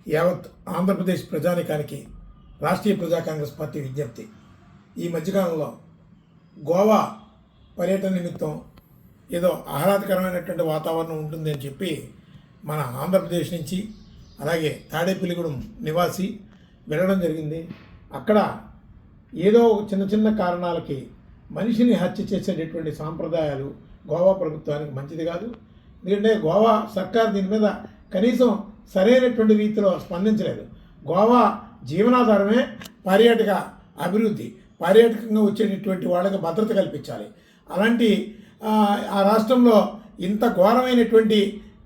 యావత్ ఆంధ్రప్రదేశ్ ప్రజానికానికి రాష్ట్రీయ ప్రజా కాంగ్రెస్ పార్టీ విజ్ఞప్తి. ఈ మధ్యకాలంలో గోవా పర్యటన నిమిత్తం ఏదో ఆహ్లాదకరమైనటువంటి వాతావరణం ఉంటుంది అని చెప్పి మన ఆంధ్రప్రదేశ్ నుంచి అలాగే తాడేపల్లిగూడెం నివాసి వెళ్ళడం జరిగింది. అక్కడ ఏదో చిన్న చిన్న కారణాలకి మనిషిని హత్య చేసేటటువంటి సాంప్రదాయాలు గోవా ప్రభుత్వానికి మంచిది కాదు. ఎందుకంటే గోవా సర్కార్ దీని మీద కనీసం సరైనటువంటి రీతిలో స్పందించలేదు. గోవా జీవనాధారమే పర్యాటక అభివృద్ధి, పర్యాటకంగా వచ్చేటటువంటి వాళ్ళకి భద్రత కల్పించాలి. అలాంటి ఆ రాష్ట్రంలో ఇంత ఘోరమైనటువంటి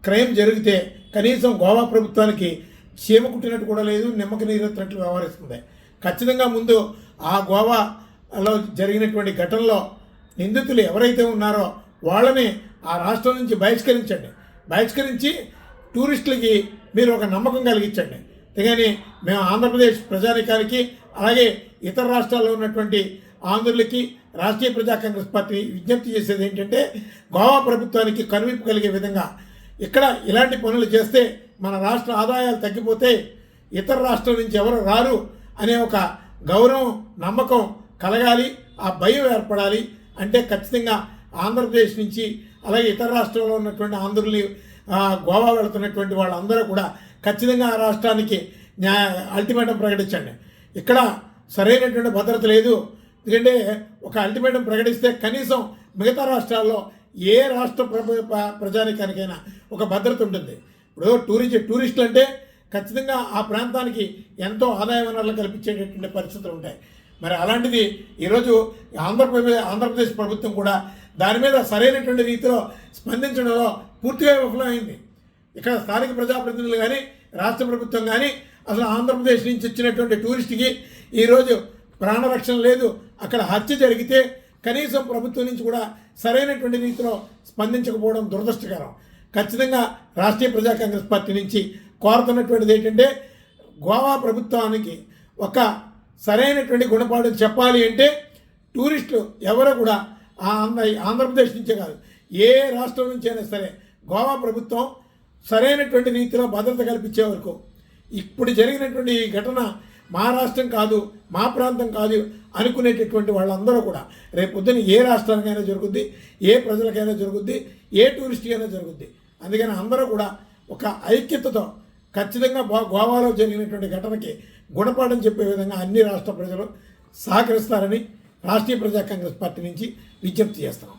క్రైమ్ జరిగితే కనీసం గోవా ప్రభుత్వానికి చీమ కుట్టినట్టు కూడా లేదు, నిమ్మకి నీరెత్తినట్లు వ్యవహరిస్తుంది. ఖచ్చితంగా ముందు ఆ గోవాలో జరిగినటువంటి ఘటనలో నిందితులు ఎవరైతే ఉన్నారో వాళ్ళని ఆ రాష్ట్రం నుంచి బహిష్కరించి టూరిస్టులకి మీరు ఒక నమ్మకం కలిగించండి. అంతేగాని మేము ఆంధ్రప్రదేశ్ ప్రజానికానికి అలాగే ఇతర రాష్ట్రాల్లో ఉన్నటువంటి ఆంధ్రులకి రాష్ట్రీయ ప్రజా కాంగ్రెస్ పార్టీ విజ్ఞప్తి చేసేది ఏంటంటే, గోవా ప్రభుత్వానికి కనువిప్పు కలిగే విధంగా ఇక్కడ ఇలాంటి పనులు చేస్తే మన రాష్ట్ర ఆదాయాలు తగ్గిపోతే ఇతర రాష్ట్రాల నుంచి ఎవరు రారు అనే ఒక గౌరవం, నమ్మకం కలగాలి, ఆ భయం ఏర్పడాలి. అంటే ఖచ్చితంగా ఆంధ్రప్రదేశ్ నుంచి అలాగే ఇతర రాష్ట్రాల్లో ఉన్నటువంటి ఆంధ్రుల్ని గోవా వెళుతున్నటువంటి వాళ్ళందరూ కూడా ఖచ్చితంగా ఆ రాష్ట్రానికి అల్టిమేటం ప్రకటించండి. ఇక్కడ సరైనటువంటి భద్రత లేదు. ఎందుకంటే ఒక అల్టిమేటం ప్రకటిస్తే కనీసం మిగతా రాష్ట్రాల్లో ఏ రాష్ట్ర ప్రజానికానికైనా ఒక భద్రత ఉంటుంది. ఇప్పుడు టూరిస్టులు అంటే ఖచ్చితంగా ఆ ప్రాంతానికి ఎంతో ఆదాయ వనరులు కల్పించేటటువంటి పరిస్థితులు ఉంటాయి. మరి అలాంటిది ఈరోజు ఆంధ్రప్రదేశ్ ప్రభుత్వం కూడా దాని మీద సరైనటువంటి రీతిలో స్పందించడంలో పూర్తిగా విఫలమైంది. ఇక్కడ స్థానిక ప్రజాప్రతినిధులు కానీ రాష్ట్ర ప్రభుత్వం కానీ అసలు ఆంధ్రప్రదేశ్ నుంచి వచ్చినటువంటి టూరిస్ట్కి ఈరోజు ప్రాణరక్షణ లేదు. అక్కడ హత్య జరిగితే కనీసం ప్రభుత్వం నుంచి కూడా సరైనటువంటి రీతిలో స్పందించకపోవడం దురదృష్టకరం. ఖచ్చితంగా రాష్ట్రీయ ప్రజా కాంగ్రెస్ పార్టీ నుంచి కోరుతున్నటువంటిది ఏంటంటే, గోవా ప్రభుత్వానికి ఒక సరైనటువంటి గుణపాఠం చెప్పాలి అంటే టూరిస్టులు ఎవరు కూడా ఆంధ్రప్రదేశ్ నుంచే కాదు, ఏ రాష్ట్రం నుంచి అయినా సరే గోవా ప్రభుత్వం సరైనటువంటి రీతిలో భద్రత కల్పించే వరకు, ఇప్పుడు జరిగినటువంటి ఈ ఘటన మా రాష్ట్రం కాదు, మా ప్రాంతం కాదు అనుకునేటటువంటి వాళ్ళందరూ కూడా రేపు పొద్దున్న ఏ రాష్ట్రానికైనా జరుగుద్ది, ఏ ప్రజలకైనా జరుగుద్ది, ఏ టూరిస్ట్కైనా జరుగుద్ది. అందుకని అందరూ కూడా ఒక ఐక్యతతో ఖచ్చితంగా గోవాలో జరిగినటువంటి ఘటనకి గుణపాఠం చెప్పే విధంగా అన్ని రాష్ట్ర ప్రజలు సహకరిస్తారని రాష్ట్రీయ ప్రజా కాంగ్రెస్ పార్టీ నుంచి విజ్ఞప్తి చేస్తున్నాం.